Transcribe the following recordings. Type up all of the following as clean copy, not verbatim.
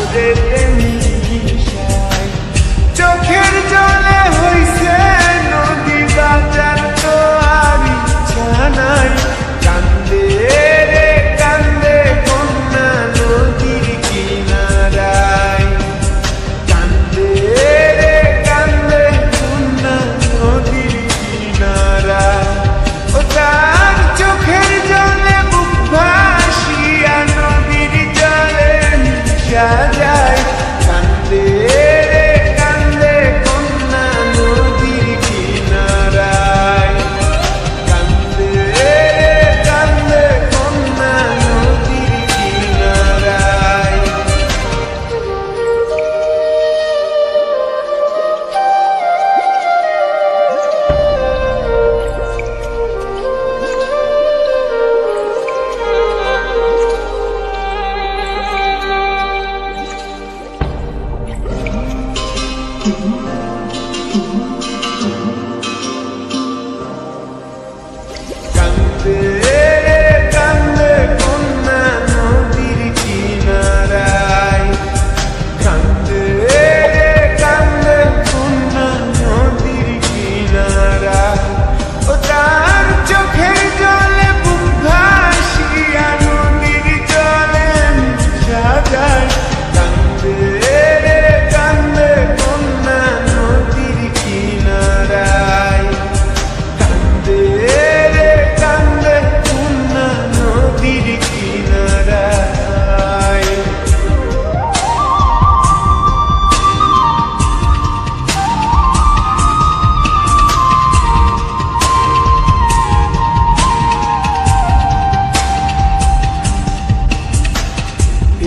সাগরেতে মিশায়। চোখের জলে হইছে নদী বাজার তো আর ইচ্ছা নাই। কান্দে রে কান্দে কন্যা নদীর কিনারায়। কান্দে রে কান্দে কন্যা নদীর কিনারায়। ও তার চোখের জলে বুক ভাসিয়া নদীর জলে মিশা যায়। কান্দে রে কান্দে কন্যা নদীর কিনারায়। কান্দে রে কান্দে কন্যা নদীর কিনারায়। কান্দে রে কান্দে কন্যা নদীর কিনারায়। কান্দে রে কান্দে কন্যা নদীর কিনারায়। ও তার চোখের জলে বুক ভাসিয়া নদীর জলে মিশা যায়। কান্দে রে কান্দে কন্যা নদীর কিনারায়। কান্দে রে কান্দে কন্যা নদীর কিনারায়।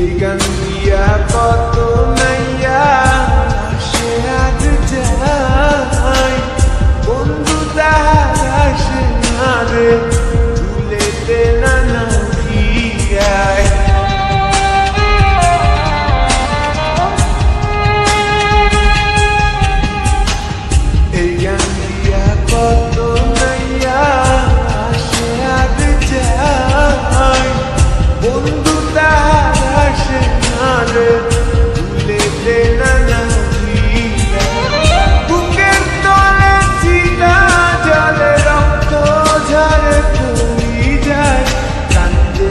এই গান দিয়া কত নাইয়া আসে আজ যায়। বন্ধু তাহার আসে না রে ভুলেতে নানা দিয়ায়। এই গান দিয়া কত নাইয়া আসে আজ যায়। বন্ধু তাহার আসে না রে ভুলেতে নানা দিয়ায়। বুকের তলে চিতা জলে রক্ত ঝরে পড়ি যায়। কান্দে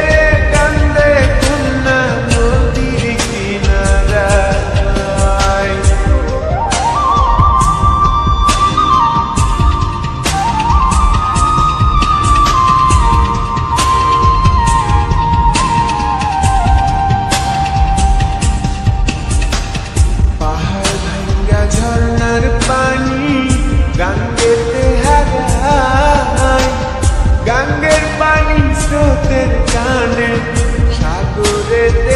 রে কান্দে কন্যা নদীর কিনারায়। পাহাড় ভাঙ্গা ঝর্ণার পানি গাঙ্গেতে হারায়। গাঙ্গের পানি স্রোতের টানে সাগরেতে